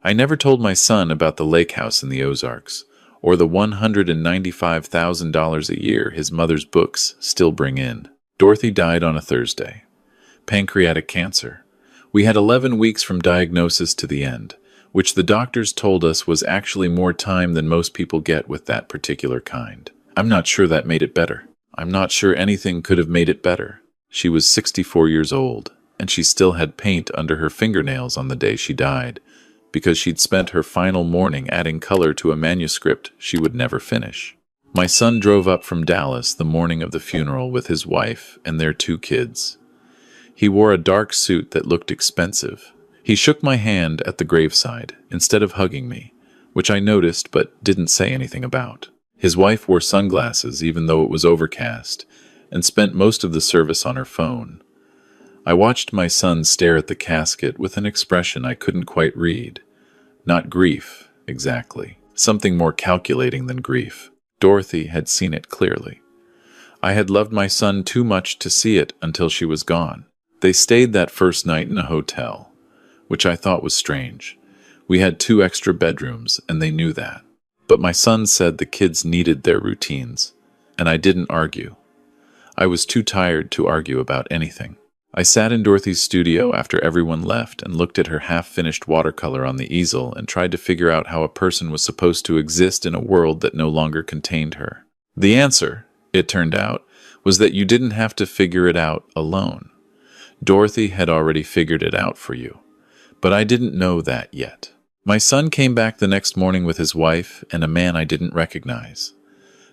I never told my son about the lake house in the Ozarks, or the $195,000 a year his mother's books still bring in. Dorothy died on a Thursday. Pancreatic cancer. We had 11 weeks from diagnosis to the end, which the doctors told us was actually more time than most people get with that particular kind. I'm not sure that made it better. I'm not sure anything could have made it better. She was 64 years old, and she still had paint under her fingernails on the day she died, because she'd spent her final morning adding color to a manuscript she would never finish. My son drove up from Dallas the morning of the funeral with his wife and their 2 kids. He wore a dark suit that looked expensive. He shook my hand at the graveside instead of hugging me, which I noticed but didn't say anything about. His wife wore sunglasses even though it was overcast, and spent most of the service on her phone. I watched my son stare at the casket with an expression I couldn't quite read. Not grief, exactly. Something more calculating than grief. Dorothy had seen it clearly. I had loved my son too much to see it until she was gone. They stayed that first night in a hotel, which I thought was strange. We had 2 extra bedrooms, and they knew that. But my son said the kids needed their routines, and I didn't argue. I was too tired to argue about anything. I sat in Dorothy's studio after everyone left and looked at her half-finished watercolor on the easel and tried to figure out how a person was supposed to exist in a world that no longer contained her. The answer, it turned out, was that you didn't have to figure it out alone. Dorothy had already figured it out for you. But I didn't know that yet. My son came back the next morning with his wife and a man I didn't recognize.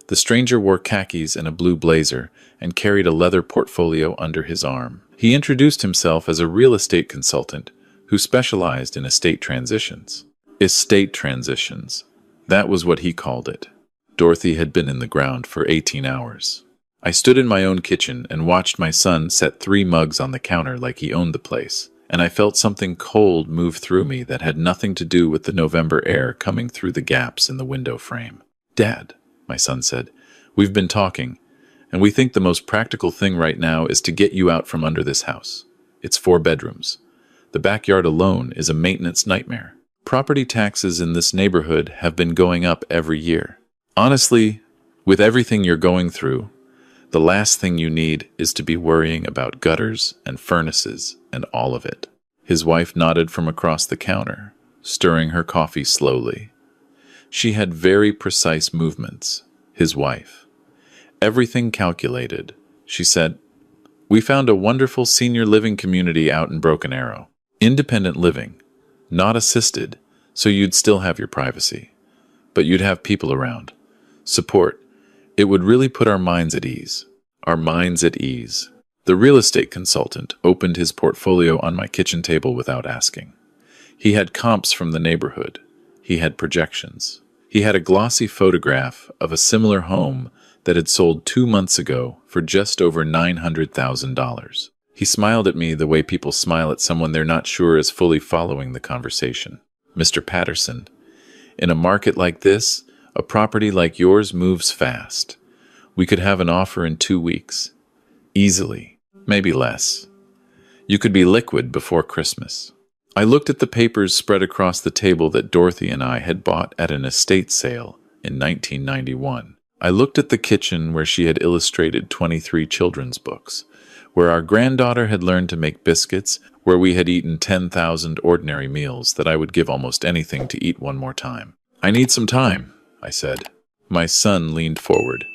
The stranger wore khakis and a blue blazer and carried a leather portfolio under his arm. He introduced himself as a real estate consultant who specialized in estate transitions. Estate transitions. That was what he called it. Dorothy had been in the ground for 18 hours. I stood in my own kitchen and watched my son set 3 mugs on the counter like he owned the place, and I felt something cold move through me that had nothing to do with the November air coming through the gaps in the window frame. "Dad," my son said, "we've been talking, and we think the most practical thing right now is to get you out from under this house. It's 4 bedrooms. The backyard alone is a maintenance nightmare. Property taxes in this neighborhood have been going up every year. Honestly, with everything you're going through, the last thing you need is to be worrying about gutters and furnaces and all of it." His wife nodded from across the counter, stirring her coffee slowly. She had very precise movements, his wife. Everything calculated. She said, "We found a wonderful senior living community out in Broken Arrow. Independent living, not assisted, so you'd still have your privacy. But you'd have people around. Support. It would really put our minds at ease." Our minds at ease. The real estate consultant opened his portfolio on my kitchen table without asking. He had comps from the neighborhood. He had projections. He had a glossy photograph of a similar home that had sold 2 months ago for just over $900,000. He smiled at me the way people smile at someone they're not sure is fully following the conversation. "Mr. Patterson, in a market like this, a property like yours moves fast. We could have an offer in 2 weeks. Easily. Maybe less. You could be liquid before Christmas." I looked at the papers spread across the table that Dorothy and I had bought at an estate sale in 1991. I looked at the kitchen where she had illustrated 23 children's books, where our granddaughter had learned to make biscuits, where we had eaten 10,000 ordinary meals that I would give almost anything to eat one more time. "I need some time," I said. My son leaned forward.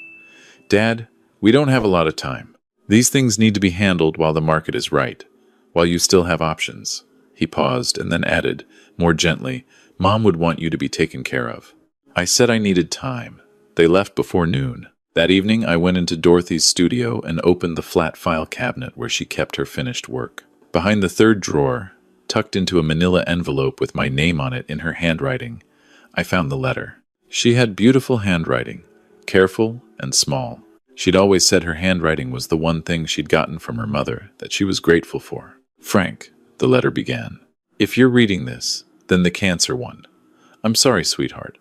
"Dad, we don't have a lot of time. These things need to be handled while the market is right, while you still have options." He paused and then added, more gently, "Mom would want you to be taken care of." I said I needed time. They left before noon. That evening, I went into Dorothy's studio and opened the flat file cabinet where she kept her finished work. Behind the 3rd drawer, tucked into a manila envelope with my name on it in her handwriting, I found the letter. She had beautiful handwriting, careful and small. She'd always said her handwriting was the one thing she'd gotten from her mother that she was grateful for. "Frank," the letter began, "if you're reading this, then the cancer one. I'm sorry, sweetheart.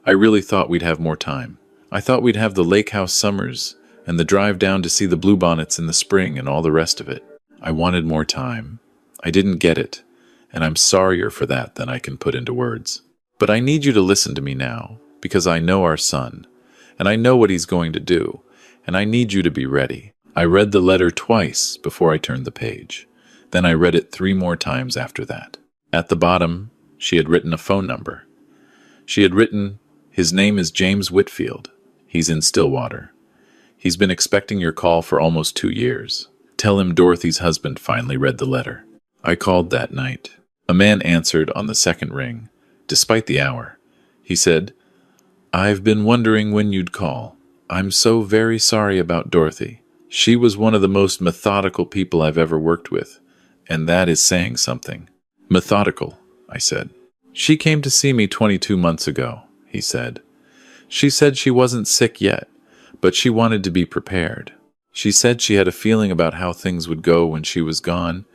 I really thought we'd have more time. I thought we'd have the lake house summers and the drive down to see the bluebonnets in the spring and all the rest of it. I wanted more time. I didn't get it, and I'm sorrier for that than I can put into words. But I need you to listen to me now, because I know our son, and I know what he's going to do, and I need you to be ready. I read the letter twice before I turned the page. Then I read it 3 more times after that. At the bottom, she had written a phone number. She had written, "His name is James Whitfield. He's in Stillwater. He's been expecting your call for almost 2 years. Tell him Dorothy's husband finally read the letter." I called that night. A man answered on the second ring, despite the hour. He said, "I've been wondering when you'd call. I'm so very sorry about Dorothy. She was one of the most methodical people I've ever worked with, and that is saying something." "Methodical," I said. "She came to see me 22 months ago," he said. "She said she wasn't sick yet, but she wanted to be prepared. She said she had a feeling about how things would go when she was gone,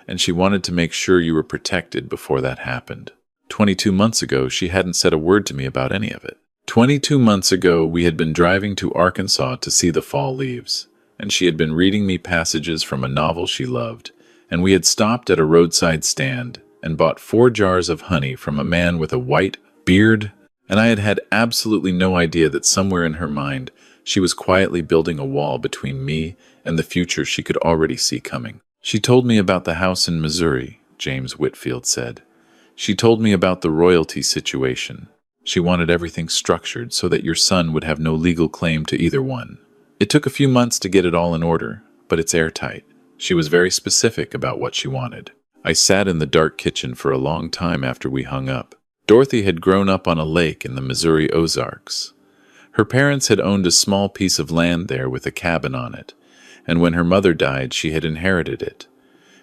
and she wanted to make sure you were protected before that happened. 22 months ago, she hadn't said a word to me about any of it. 22 months ago, we had been driving to Arkansas to see the fall leaves, and she had been reading me passages from a novel she loved, and we had stopped at a roadside stand and bought 4 jars of honey from a man with a white beard, and I had had absolutely no idea that somewhere in her mind she was quietly building a wall between me and the future she could already see coming. She told me about the house in Missouri, James Whitfield said. She told me about the royalty situation. She wanted everything structured so that your son would have no legal claim to either one. It took a few months to get it all in order, but it's airtight. She was very specific about what she wanted. I sat in the dark kitchen for a long time after we hung up. Dorothy had grown up on a lake in the Missouri Ozarks. Her parents had owned a small piece of land there with a cabin on it, and when her mother died, she had inherited it.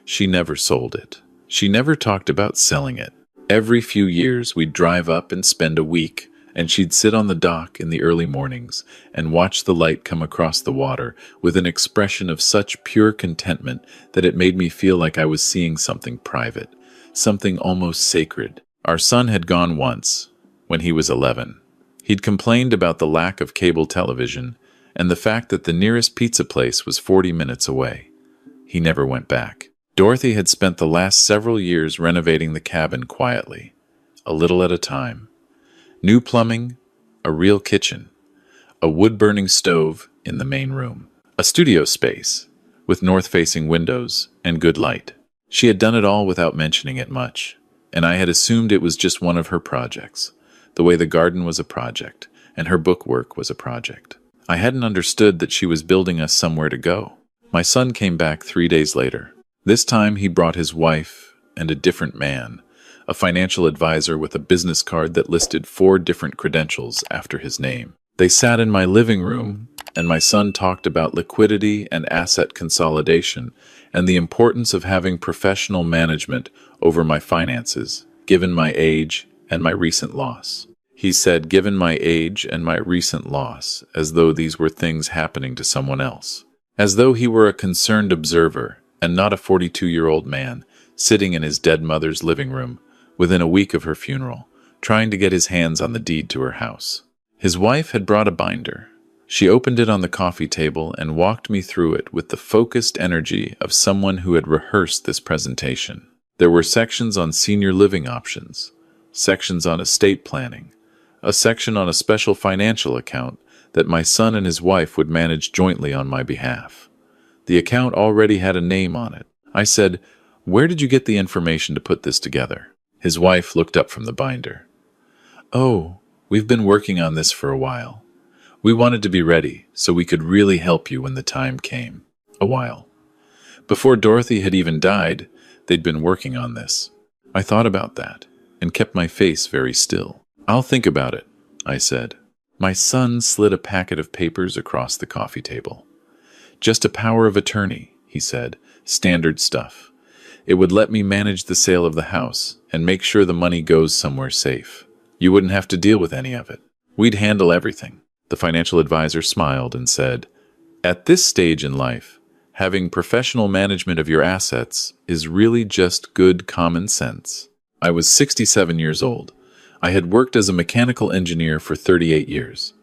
She never sold it. She never talked about selling it. Every few years, we'd drive up and spend a week, and she'd sit on the dock in the early mornings and watch the light come across the water with an expression of such pure contentment that it made me feel like I was seeing something private, something almost sacred. Our son had gone once, when he was 11. He'd complained about the lack of cable television and the fact that the nearest pizza place was 40 minutes away. He never went back. Dorothy had spent the last several years renovating the cabin quietly, a little at a time. New plumbing, a real kitchen, a wood-burning stove in the main room, a studio space with north-facing windows and good light. She had done it all without mentioning it much, and I had assumed it was just one of her projects, the way the garden was a project and her book work was a project. I hadn't understood that she was building us somewhere to go. My son came back 3 days later. This time he brought his wife and a different man, a financial advisor with a business card that listed 4 different credentials after his name. They sat in my living room, and my son talked about liquidity and asset consolidation and the importance of having professional management over my finances, given my age and my recent loss. He said, given my age and my recent loss, as though these were things happening to someone else. As though he were a concerned observer and not a 42-year-old man sitting in his dead mother's living room within a week of her funeral, trying to get his hands on the deed to her house. His wife had brought a binder. She opened it on the coffee table and walked me through it with the focused energy of someone who had rehearsed this presentation. There were sections on senior living options, sections on estate planning, a section on a special financial account that my son and his wife would manage jointly on my behalf. The account already had a name on it. I said, "Where did you get the information to put this together?" His wife looked up from the binder. "Oh, we've been working on this for a while. We wanted to be ready so we could really help you when the time came." A while. Before Dorothy had even died, they'd been working on this. I thought about that and kept my face very still. "I'll think about it," I said. My son slid a packet of papers across the coffee table. "Just a power of attorney," he said. "Standard stuff. It would let me manage the sale of the house and make sure the money goes somewhere safe. You wouldn't have to deal with any of it. We'd handle everything." The financial advisor smiled and said, "At this stage in life, having professional management of your assets is really just good common sense." I was 67 years old. I had worked as a mechanical engineer for 38 years.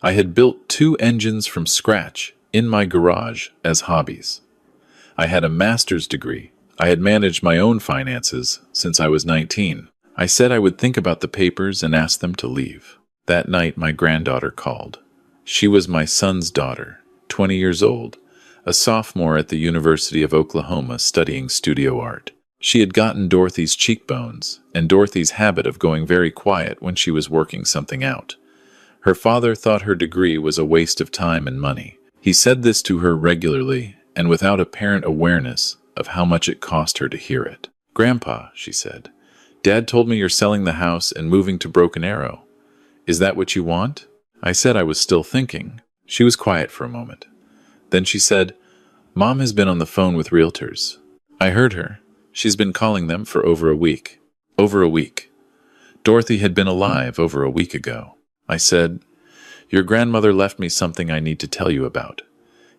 I had built 2 engines from scratch in my garage as hobbies. I had a master's degree. I had managed my own finances since I was 19. I said I would think about the papers and ask them to leave. That night, my granddaughter called. She was my son's daughter, 20 years old, a sophomore at the University of Oklahoma studying studio art. She had gotten Dorothy's cheekbones and Dorothy's habit of going very quiet when she was working something out. Her father thought her degree was a waste of time and money. He said this to her regularly and without apparent awareness of how much it cost her to hear it. "Grandpa," she said, "Dad told me you're selling the house and moving to Broken Arrow. Is that what you want?" I said I was still thinking. She was quiet for a moment. Then she said, "Mom has been on the phone with realtors." I heard her. She's been calling them for over a week. Over a week. Dorothy had been alive over a week ago. I said, "Your grandmother left me something I need to tell you about.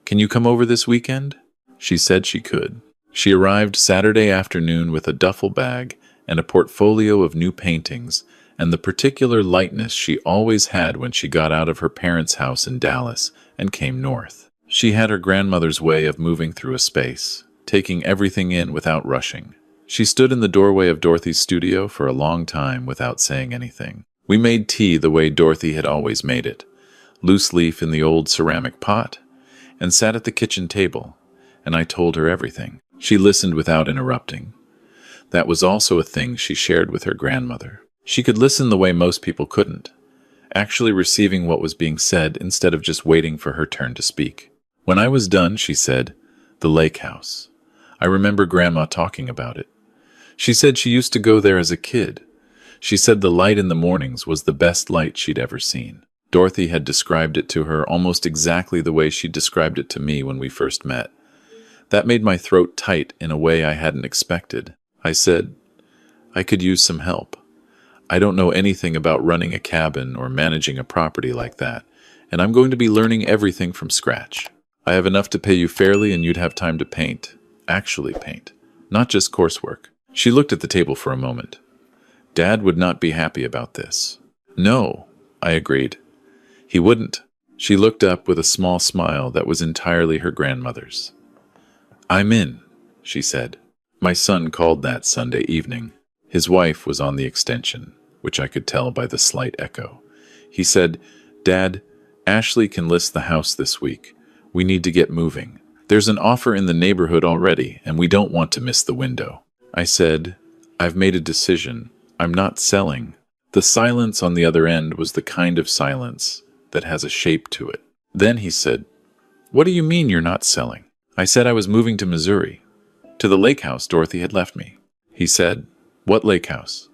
Can you come over this weekend?" She said she could. She arrived Saturday afternoon with a duffel bag and a portfolio of new paintings and the particular lightness she always had when she got out of her parents' house in Dallas and came north. She had her grandmother's way of moving through a space, taking everything in without rushing. She stood in the doorway of Dorothy's studio for a long time without saying anything. We made tea the way Dorothy had always made it, loose leaf in the old ceramic pot, and sat at the kitchen table, and I told her everything. She listened without interrupting. That was also a thing she shared with her grandmother. She could listen the way most people couldn't, actually receiving what was being said instead of just waiting for her turn to speak. When I was done, she said, "The lake house. I remember Grandma talking about it. She said she used to go there as a kid. She said the light in the mornings was the best light she'd ever seen." Dorothy had described it to her almost exactly the way she described it to me when we first met. That made my throat tight in a way I hadn't expected. I said, "I could use some help. I don't know anything about running a cabin or managing a property like that, and I'm going to be learning everything from scratch. I have enough to pay you fairly and you'd have time to paint. Actually paint. Not just coursework." She looked at the table for a moment. "Dad would not be happy about this." "No," I agreed. "He wouldn't." She looked up with a small smile that was entirely her grandmother's. "I'm in," she said. My son called that Sunday evening. His wife was on the extension, which I could tell by the slight echo. He said, "Dad, Ashley can list the house this week. We need to get moving. There's an offer in the neighborhood already, and we don't want to miss the window." I said, "I've made a decision. I'm not selling." The silence on the other end was the kind of silence that has a shape to it. Then he said, "What do you mean you're not selling?" I said I was moving to Missouri, to the lake house Dorothy had left me. He said, "What lake house?"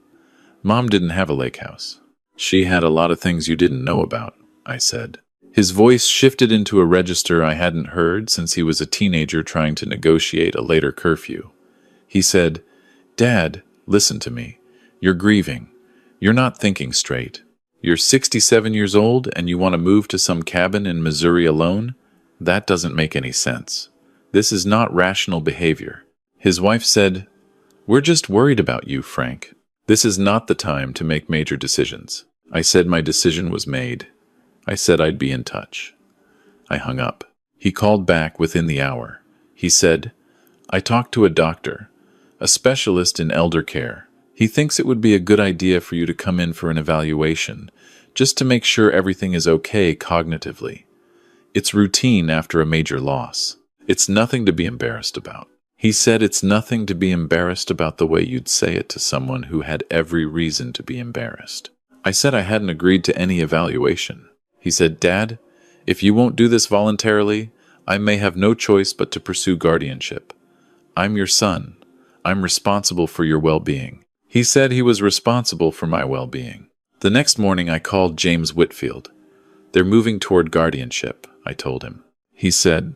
"Mom didn't have a lake house." "She had a lot of things you didn't know about," I said. His voice shifted into a register I hadn't heard since he was a teenager trying to negotiate a later curfew. He said, "Dad, listen to me. You're grieving. You're not thinking straight. You're 67 years old and you want to move to some cabin in Missouri alone? That doesn't make any sense. This is not rational behavior." His wife said, "We're just worried about you, Frank. This is not the time to make major decisions." I said my decision was made. I said I'd be in touch. I hung up. He called back within the hour. He said, "I talked to a doctor, a specialist in elder care. He thinks it would be a good idea for you to come in for an evaluation, just to make sure everything is okay cognitively. It's routine after a major loss. It's nothing to be embarrassed about." He said it's nothing to be embarrassed about the way you'd say it to someone who had every reason to be embarrassed. I said I hadn't agreed to any evaluation. He said, "Dad, if you won't do this voluntarily, I may have no choice but to pursue guardianship. I'm your son. I'm responsible for your well-being." He said he was responsible for my well-being. The next morning I called James Whitfield. "They're moving toward guardianship," I told him. He said,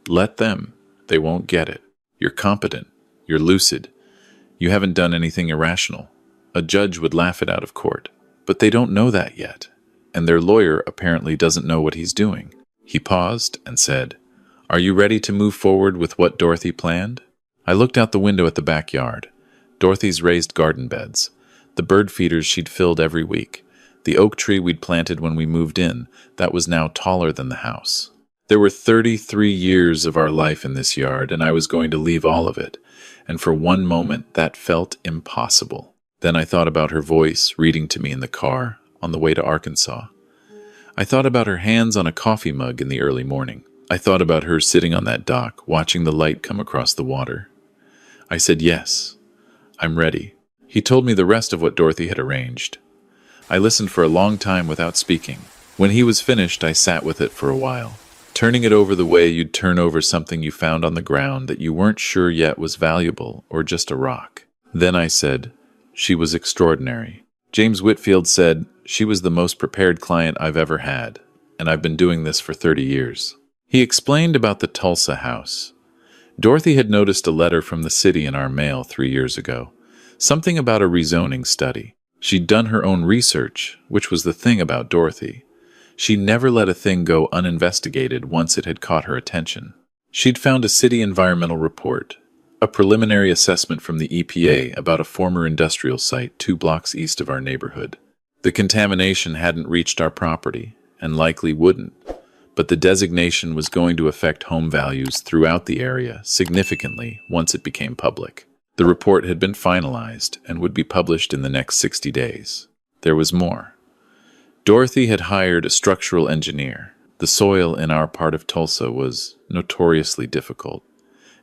"Let them. They won't get it. You're competent. You're lucid. You haven't done anything irrational. A judge would laugh it out of court. But they don't know that yet, and their lawyer apparently doesn't know what he's doing." He paused and said, "Are you ready to move forward with what Dorothy planned?" I looked out the window at the backyard. Dorothy's raised garden beds, the bird feeders she'd filled every week, the oak tree we'd planted when we moved in that was now taller than the house. There were 33 years of our life in this yard, and I was going to leave all of it, and for one moment that felt impossible. Then I thought about her voice reading to me in the car on the way to Arkansas. I thought about her hands on a coffee mug in the early morning. I thought about her sitting on that dock, watching the light come across the water. I said, "Yes, I'm ready." He told me the rest of what Dorothy had arranged. I listened for a long time without speaking. When he was finished, I sat with it for a while, turning it over the way you'd turn over something you found on the ground that you weren't sure yet was valuable or just a rock. Then I said, "She was extraordinary." James Whitfield said, "She was the most prepared client I've ever had, and I've been doing this for 30 years. He explained about the Tulsa house. Dorothy had noticed a letter from the city in our mail 3 years ago, something about a rezoning study. She'd done her own research, which was the thing about Dorothy. She never let a thing go uninvestigated once it had caught her attention. She'd found a city environmental report, a preliminary assessment from the EPA about a former industrial site 2 blocks east of our neighborhood. The contamination hadn't reached our property, and likely wouldn't, but the designation was going to affect home values throughout the area significantly once it became public. The report had been finalized and would be published in the next 60 days. There was more. Dorothy had hired a structural engineer. The soil in our part of Tulsa was notoriously difficult.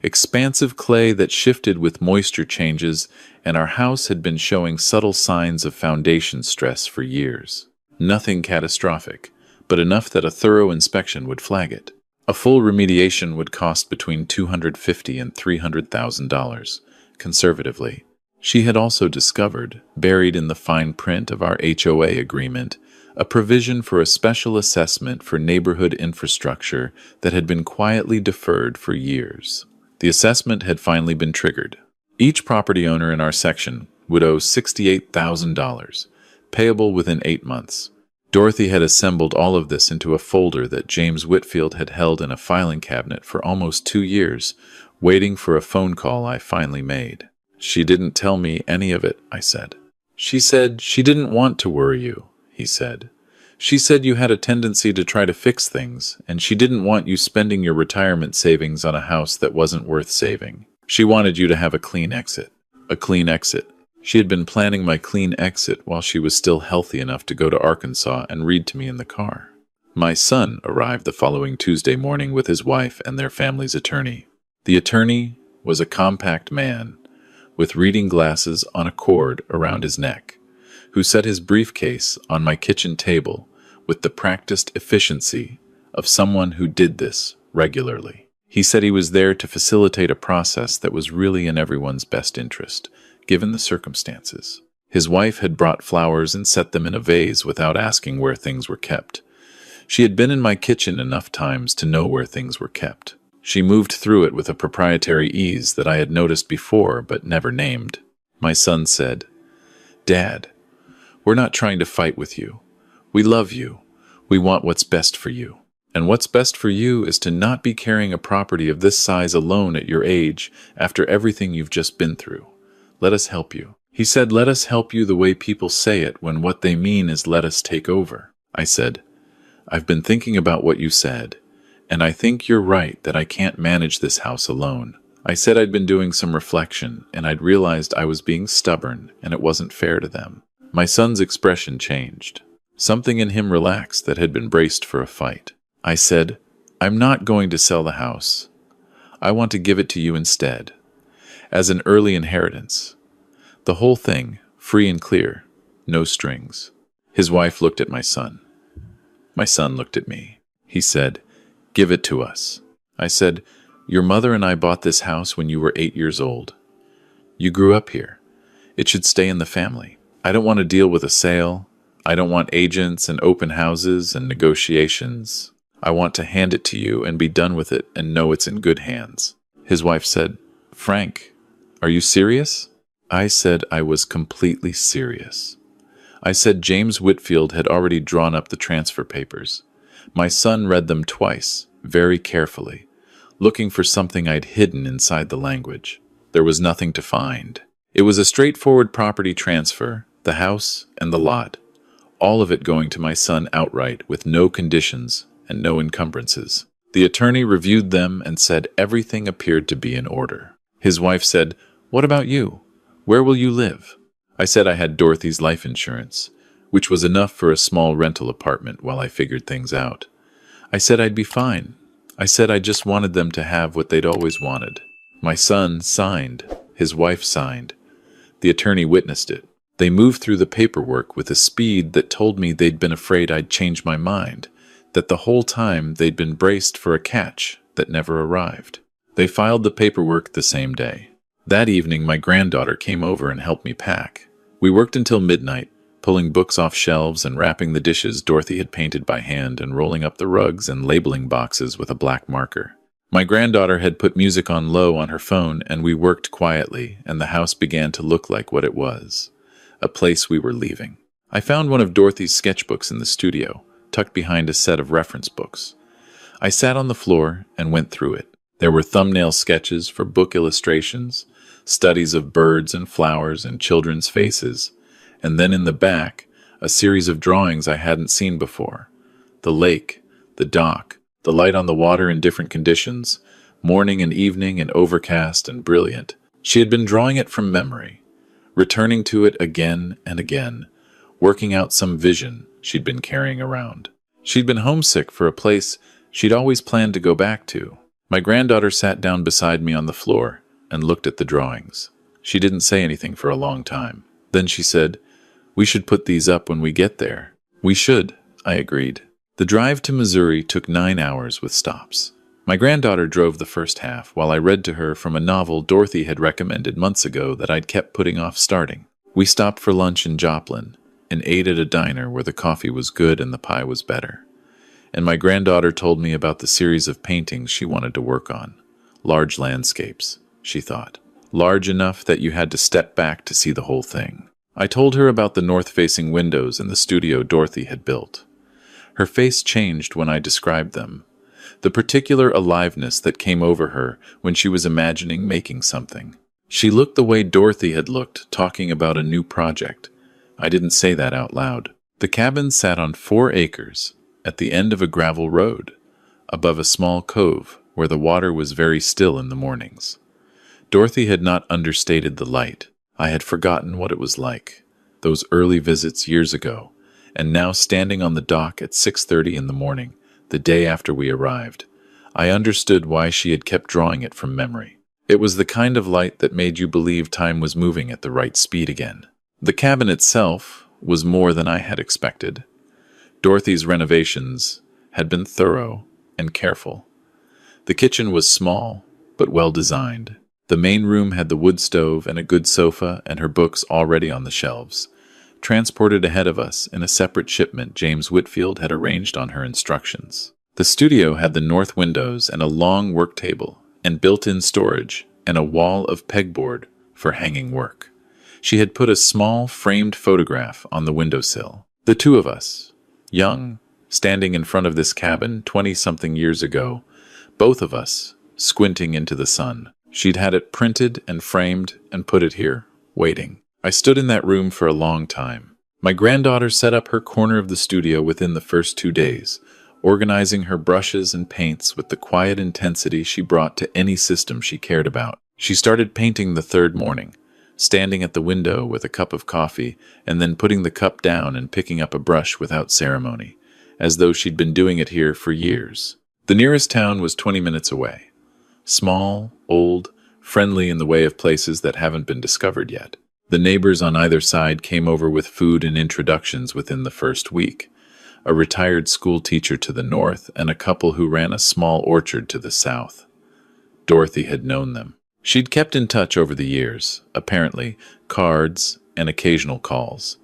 Expansive clay that shifted with moisture changes, and our house had been showing subtle signs of foundation stress for years. Nothing catastrophic, but enough that a thorough inspection would flag it. A full remediation would cost between $250,000 and $300,000, conservatively. She had also discovered, buried in the fine print of our HOA agreement, a provision for a special assessment for neighborhood infrastructure that had been quietly deferred for years. The assessment had finally been triggered. Each property owner in our section would owe $68,000, payable within 8 months. Dorothy had assembled all of this into a folder that James Whitfield had held in a filing cabinet for almost 2 years, waiting for a phone call I finally made. "She didn't tell me any of it," I said. "She said she didn't want to worry you," he said. "She said you had a tendency to try to fix things, and she didn't want you spending your retirement savings on a house that wasn't worth saving. She wanted you to have a clean exit." A clean exit. She had been planning my clean exit while she was still healthy enough to go to Arkansas and read to me in the car. My son arrived the following Tuesday morning with his wife and their family's attorney. The attorney was a compact man with reading glasses on a cord around his neck, who set his briefcase on my kitchen table with the practiced efficiency of someone who did this regularly. He said he was there to facilitate a process that was really in everyone's best interest, given the circumstances. His wife had brought flowers and set them in a vase without asking where things were kept. She had been in my kitchen enough times to know where things were kept. She moved through it with a proprietary ease that I had noticed before but never named. My son said, "Dad, we're not trying to fight with you. We love you. We want what's best for you. And what's best for you is to not be carrying a property of this size alone at your age after everything you've just been through. Let us help you." He said, "Let us help you the way people say it when what they mean is let us take over." I said, "I've been thinking about what you said, and I think you're right that I can't manage this house alone." I said I'd been doing some reflection, and I'd realized I was being stubborn and it wasn't fair to them. My son's expression changed. Something in him relaxed that had been braced for a fight. I said, "I'm not going to sell the house. I want to give it to you instead, as an early inheritance. The whole thing, free and clear, no strings." His wife looked at my son. My son looked at me. He said, "Give it to us." I said, "Your mother and I bought this house when you were 8 years old. You grew up here. It should stay in the family. I don't want to deal with a sale. I don't want agents and open houses and negotiations. I want to hand it to you and be done with it and know it's in good hands." His wife said, "Frank, are you serious?" I said I was completely serious. I said James Whitfield had already drawn up the transfer papers. My son read them twice, very carefully, looking for something I'd hidden inside the language. There was nothing to find. It was a straightforward property transfer, the house and the lot, all of it going to my son outright with no conditions and no encumbrances. The attorney reviewed them and said everything appeared to be in order. His wife said, What about you? Where will you live? I said I had Dorothy's life insurance, which was enough for a small rental apartment while I figured things out. I said I'd be fine. I said I just wanted them to have what they'd always wanted. My son signed. His wife signed. The attorney witnessed it. They moved through the paperwork with a speed that told me they'd been afraid I'd change my mind, that the whole time they'd been braced for a catch that never arrived. They filed the paperwork the same day. That evening, my granddaughter came over and helped me pack. We worked until midnight, pulling books off shelves and wrapping the dishes Dorothy had painted by hand and rolling up the rugs and labeling boxes with a black marker. My granddaughter had put music on low on her phone, and we worked quietly, and the house began to look like what it was, a place we were leaving. I found one of Dorothy's sketchbooks in the studio, tucked behind a set of reference books. I sat on the floor and went through it. There were thumbnail sketches for book illustrations, studies of birds and flowers and children's faces, and then in the back, a series of drawings I hadn't seen before. The lake, the dock, the light on the water in different conditions, morning and evening and overcast and brilliant. She had been drawing it from memory, returning to it again and again, working out some vision she'd been carrying around. She'd been homesick for a place she'd always planned to go back to. My granddaughter sat down beside me on the floor and looked at the drawings. She didn't say anything for a long time. Then she said, "We should put these up when we get there." "We should," I agreed. The drive to Missouri took 9 hours with stops. My granddaughter drove the first half while I read to her from a novel Dorothy had recommended months ago that I'd kept putting off starting. We stopped for lunch in Joplin and ate at a diner where the coffee was good and the pie was better. And my granddaughter told me about the series of paintings she wanted to work on. Large landscapes, she thought. Large enough that you had to step back to see the whole thing. I told her about the north-facing windows in the studio Dorothy had built. Her face changed when I described them. The particular aliveness that came over her when she was imagining making something. She looked the way Dorothy had looked, talking about a new project. I didn't say that out loud. The cabin sat on 4 acres, at the end of a gravel road, above a small cove where the water was very still in the mornings. Dorothy had not understated the light. I had forgotten what it was like, those early visits years ago, and now standing on the dock at 6:30 in the morning, the day after we arrived, I understood why she had kept drawing it from memory. It was the kind of light that made you believe time was moving at the right speed again. The cabin itself was more than I had expected. Dorothy's renovations had been thorough and careful. The kitchen was small, but well designed. The main room had the wood stove and a good sofa and her books already on the shelves, transported ahead of us in a separate shipment James Whitfield had arranged on her instructions. The studio had the north windows and a long work table and built-in storage and a wall of pegboard for hanging work. She had put a small framed photograph on the windowsill. The two of us, young, standing in front of this cabin 20-something years ago, both of us squinting into the sun. She'd had it printed and framed and put it here, waiting. I stood in that room for a long time. My granddaughter set up her corner of the studio within the first 2 days, organizing her brushes and paints with the quiet intensity she brought to any system she cared about. She started painting the 3rd morning, standing at the window with a cup of coffee and then putting the cup down and picking up a brush without ceremony, as though she'd been doing it here for years. The nearest town was 20 minutes away. Small, old, friendly in the way of places that haven't been discovered yet. The neighbors on either side came over with food and introductions within the first week. A retired school teacher to the north and a couple who ran a small orchard to the south. Dorothy had known them. She'd kept in touch over the years, apparently, cards and occasional calls.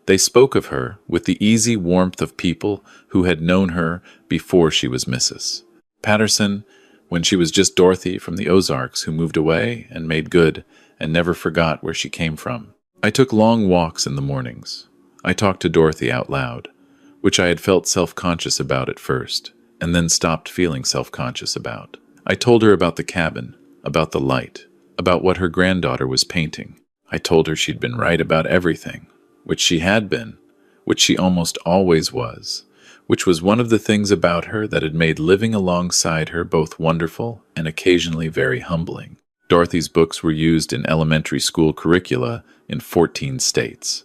They spoke of her with the easy warmth of people who had known her before she was Mrs. Patterson, when she was just Dorothy from the Ozarks who moved away and made good and never forgot where she came from. I took long walks in the mornings. I talked to Dorothy out loud, which I had felt self-conscious about at first, and then stopped feeling self-conscious about. I told her about the cabin, about the light, about what her granddaughter was painting. I told her she'd been right about everything, which she had been, which she almost always was, which was one of the things about her that had made living alongside her both wonderful and occasionally very humbling. Dorothy's books were used in elementary school curricula in 14 states.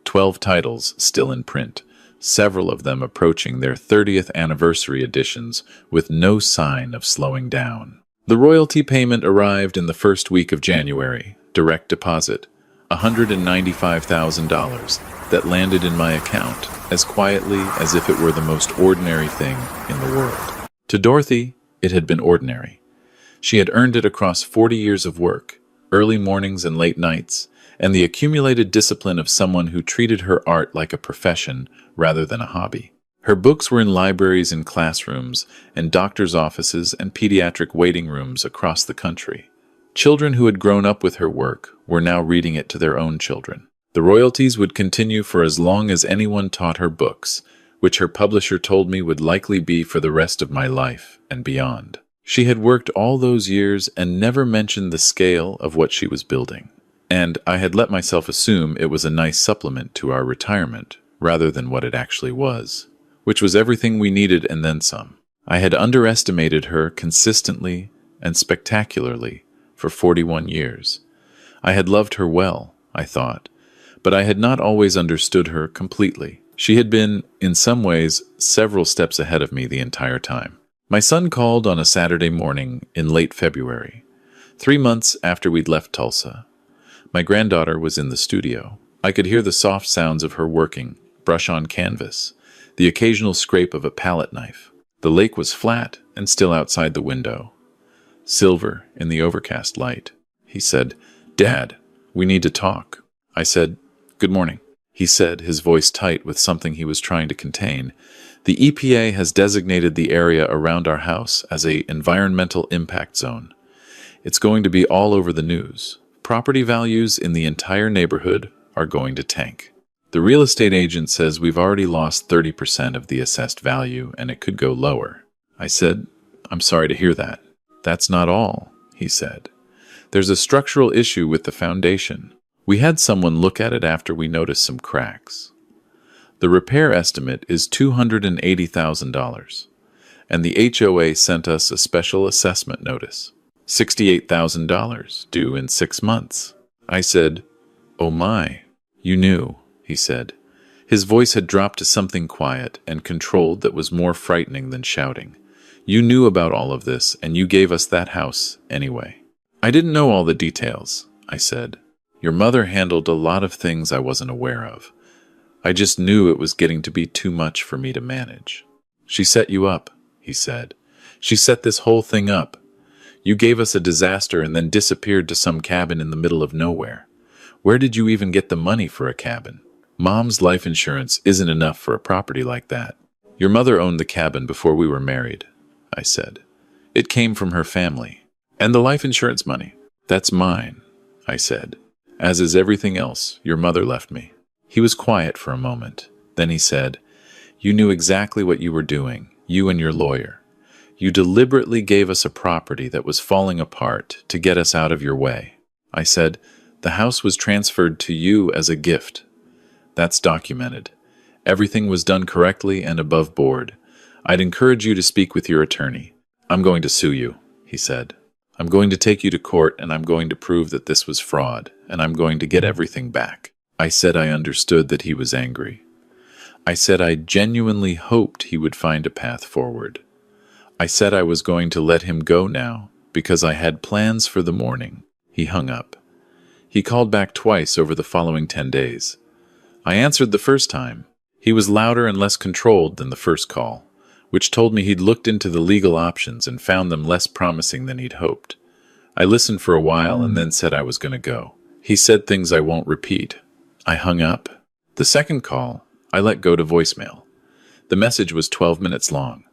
12 titles still in print, several of them approaching their 30th anniversary editions with no sign of slowing down. The royalty payment arrived in the first week of January, direct deposit, $195,000 that landed in my account as quietly as if it were the most ordinary thing in the world. To Dorothy, it had been ordinary. She had earned it across 40 years of work, early mornings and late nights, and the accumulated discipline of someone who treated her art like a profession rather than a hobby. Her books were in libraries and classrooms, and doctors' offices and pediatric waiting rooms across the country. Children who had grown up with her work were now reading it to their own children. The royalties would continue for as long as anyone taught her books, which her publisher told me would likely be for the rest of my life and beyond. She had worked all those years and never mentioned the scale of what she was building. And I had let myself assume it was a nice supplement to our retirement, rather than what it actually was, which was everything we needed and then some. I had underestimated her consistently and spectacularly for 41 years. I had loved her well, I thought, but I had not always understood her completely. She had been, in some ways, several steps ahead of me the entire time. My son called on a Saturday morning in late February, 3 months after we'd left Tulsa. My granddaughter was in the studio. I could hear the soft sounds of her working, brush on canvas, the occasional scrape of a palette knife. The lake was flat and still outside the window, silver in the overcast light. He said, "Dad, we need to talk." I said, "Good morning." He said, his voice tight with something he was trying to contain. "The EPA has designated the area around our house as an environmental impact zone. It's going to be all over the news. Property values in the entire neighborhood are going to tank. The real estate agent says we've already lost 30% of the assessed value and it could go lower." I said, "I'm sorry to hear that." "That's not all," he said. "There's a structural issue with the foundation. We had someone look at it after we noticed some cracks. The repair estimate is $280,000, and the HOA sent us a special assessment notice, $68,000, due in 6 months." I said, "Oh my, you knew," he said. His voice had dropped to something quiet and controlled that was more frightening than shouting. "You knew about all of this, and you gave us that house anyway." "I didn't know all the details," I said. "Your mother handled a lot of things I wasn't aware of. I just knew it was getting to be too much for me to manage." "She set you up," he said. "She set this whole thing up. You gave us a disaster and then disappeared to some cabin in the middle of nowhere. Where did you even get the money for a cabin? Mom's life insurance isn't enough for a property like that." "Your mother owned the cabin before we were married," I said. "It came from her family. And the life insurance money, that's mine," I said. "As is everything else your mother left me." He was quiet for a moment. Then he said, "You knew exactly what you were doing, you and your lawyer. You deliberately gave us a property that was falling apart to get us out of your way." I said, "The house was transferred to you as a gift. That's documented. Everything was done correctly and above board. I'd encourage you to speak with your attorney." "I'm going to sue you," he said. "I'm going to take you to court and I'm going to prove that this was fraud, and I'm going to get everything back." I said I understood that he was angry. I said I genuinely hoped he would find a path forward. I said I was going to let him go now because I had plans for the morning. He hung up. He called back twice over the following 10 days. I answered the first time. He was louder and less controlled than the first call, which told me he'd looked into the legal options and found them less promising than he'd hoped. I listened for a while and then said I was going to go. He said things I won't repeat. I hung up. The second call, I let go to voicemail. The message was 12 minutes long.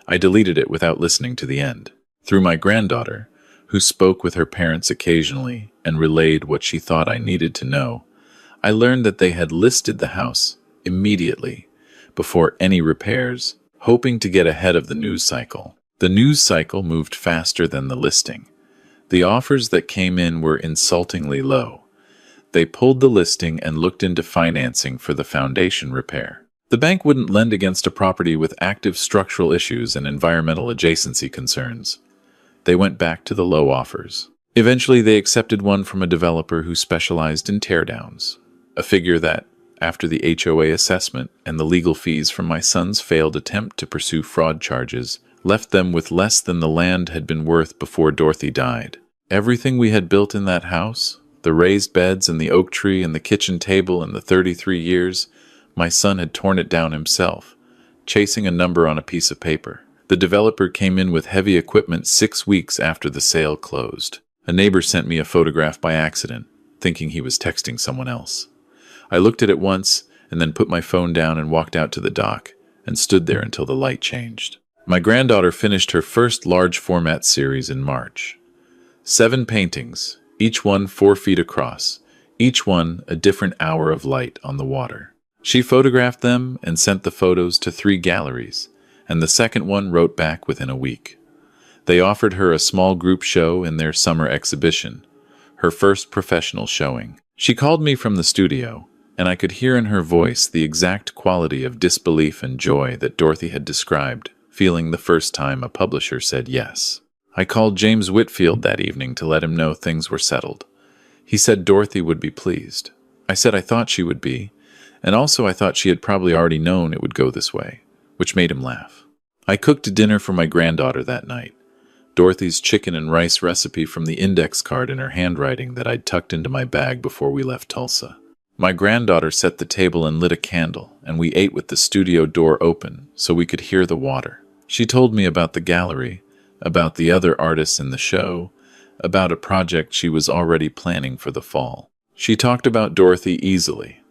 I deleted it without listening to the end. Through my granddaughter, who spoke with her parents occasionally and relayed what she thought I needed to know, I learned that they had listed the house immediately, before any repairs, hoping to get ahead of the news cycle. The news cycle moved faster than the listing. The offers that came in were insultingly low. They pulled the listing and looked into financing for the foundation repair. The bank wouldn't lend against a property with active structural issues and environmental adjacency concerns. They went back to the low offers. Eventually, they accepted one from a developer who specialized in teardowns, a figure that, after the HOA assessment and the legal fees from my son's failed attempt to pursue fraud charges, left them with less than the land had been worth before Dorothy died. Everything we had built in that house, the raised beds and the oak tree and the kitchen table in the 33 years, my son had torn it down himself, chasing a number on a piece of paper. The developer came in with heavy equipment 6 weeks after the sale closed. A neighbor sent me a photograph by accident, thinking he was texting someone else. I looked at it once and then put my phone down and walked out to the dock and stood there until the light changed. My granddaughter finished her first large format series in March. 7 paintings, each one 4 feet across, each one a different hour of light on the water. She photographed them and sent the photos to 3 galleries, and the second one wrote back within a week. They offered her a small group show in their summer exhibition, her first professional showing. She called me from the studio, and I could hear in her voice the exact quality of disbelief and joy that Dorothy had described, feeling the first time a publisher said yes. I called James Whitfield that evening to let him know things were settled. He said Dorothy would be pleased. I said I thought she would be, and also I thought she had probably already known it would go this way, which made him laugh. I cooked dinner for my granddaughter that night. Dorothy's chicken and rice recipe from the index card in her handwriting that I'd tucked into my bag before we left Tulsa. My granddaughter set the table and lit a candle, and we ate with the studio door open so we could hear the water. She told me about the gallery, about the other artists in the show, about a project she was already planning for the fall. She talked about Dorothy easily,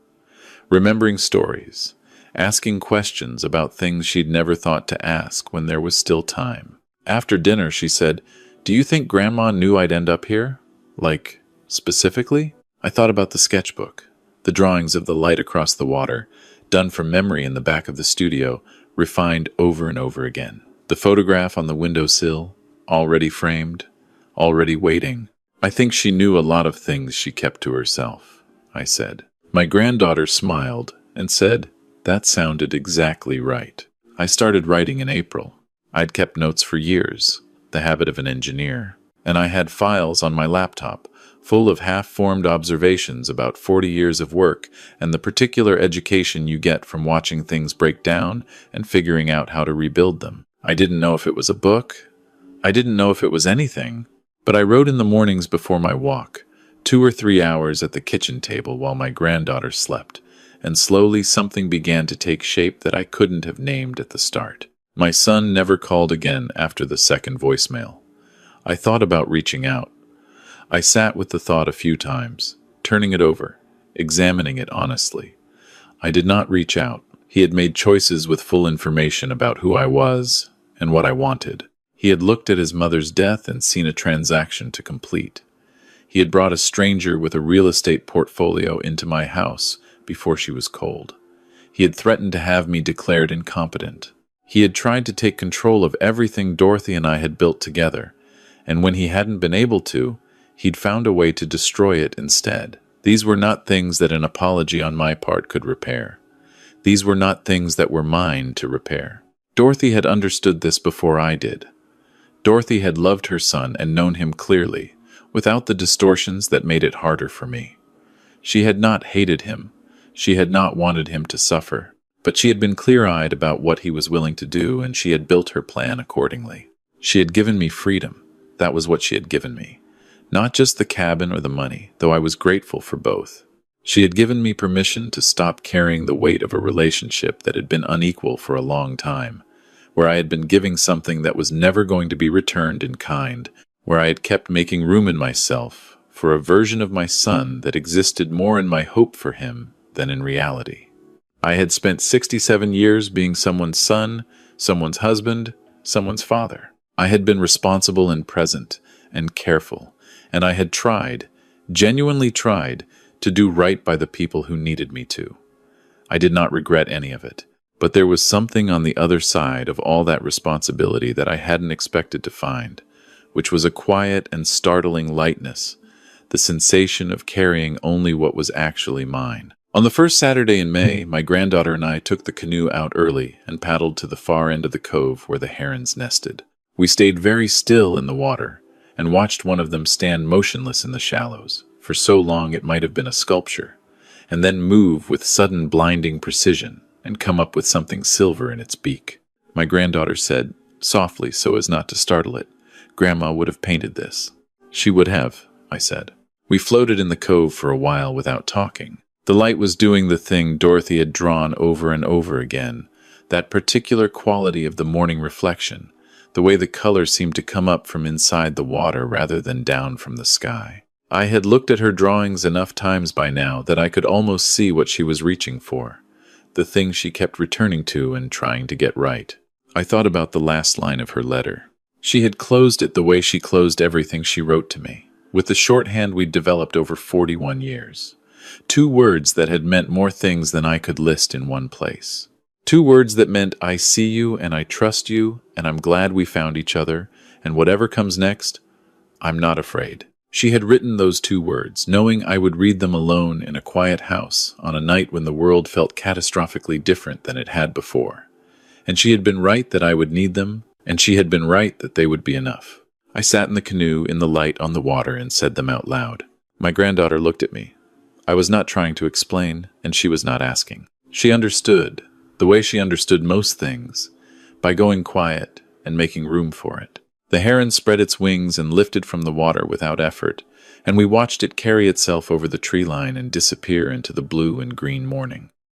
remembering stories, asking questions about things she'd never thought to ask when there was still time. After dinner, she said, "Do you think Grandma knew I'd end up here? Like, specifically?" I thought about the sketchbook, the drawings of the light across the water, done from memory in the back of the studio, refined over and over again. The photograph on the windowsill, already framed, already waiting. "I think she knew a lot of things she kept to herself," I said. My granddaughter smiled and said, "That sounded exactly right." I started writing in April. I'd kept notes for years, the habit of an engineer, and I had files on my laptop full of half-formed observations about 40 years of work and the particular education you get from watching things break down and figuring out how to rebuild them. I didn't know if it was a book. I didn't know if it was anything, but I wrote in the mornings before my walk, 2 or 3 hours at the kitchen table while my granddaughter slept, and slowly something began to take shape that I couldn't have named at the start. My son never called again after the second voicemail. I thought about reaching out. I sat with the thought a few times, turning it over, examining it honestly. I did not reach out. He had made choices with full information about who I was and what I wanted. He had looked at his mother's death and seen a transaction to complete. He had brought a stranger with a real estate portfolio into my house before she was cold. He had threatened to have me declared incompetent. He had tried to take control of everything Dorothy and I had built together, and when he hadn't been able to, he'd found a way to destroy it instead. These were not things that an apology on my part could repair. These were not things that were mine to repair. Dorothy had understood this before I did. Dorothy had loved her son and known him clearly, without the distortions that made it harder for me. She had not hated him. She had not wanted him to suffer. But she had been clear-eyed about what he was willing to do, and she had built her plan accordingly. She had given me freedom. That was what she had given me. Not just the cabin or the money, though I was grateful for both. She had given me permission to stop carrying the weight of a relationship that had been unequal for a long time, where I had been giving something that was never going to be returned in kind, where I had kept making room in myself for a version of my son that existed more in my hope for him than in reality. I had spent 67 years being someone's son, someone's husband, someone's father. I had been responsible and present and careful, and I had tried, genuinely tried, to do right by the people who needed me to. I did not regret any of it, but there was something on the other side of all that responsibility that I hadn't expected to find, which was a quiet and startling lightness, the sensation of carrying only what was actually mine. On the first Saturday in May, my granddaughter and I took the canoe out early and paddled to the far end of the cove where the herons nested. We stayed very still in the water, and watched one of them stand motionless in the shallows, for so long it might have been a sculpture, and then move with sudden blinding precision and come up with something silver in its beak. My granddaughter said, softly so as not to startle it, "Grandma would have painted this." "She would have," I said. We floated in the cove for a while without talking. The light was doing the thing Dorothy had drawn over and over again, that particular quality of the morning reflection, the way the color seemed to come up from inside the water rather than down from the sky. I had looked at her drawings enough times by now that I could almost see what she was reaching for, the thing she kept returning to and trying to get right. I thought about the last line of her letter. She had closed it the way she closed everything she wrote to me, with the shorthand we'd developed over 41 years. 2 words that had meant more things than I could list in one place. 2 words that meant I see you and I trust you and I'm glad we found each other, and whatever comes next, I'm not afraid. She had written those 2 words, knowing I would read them alone in a quiet house on a night when the world felt catastrophically different than it had before. And she had been right that I would need them, and she had been right that they would be enough. I sat in the canoe in the light on the water and said them out loud. My granddaughter looked at me. I was not trying to explain, and she was not asking. She understood, the way she understood most things, by going quiet and making room for it. The heron spread its wings and lifted from the water without effort, and we watched it carry itself over the tree line and disappear into the blue and green morning.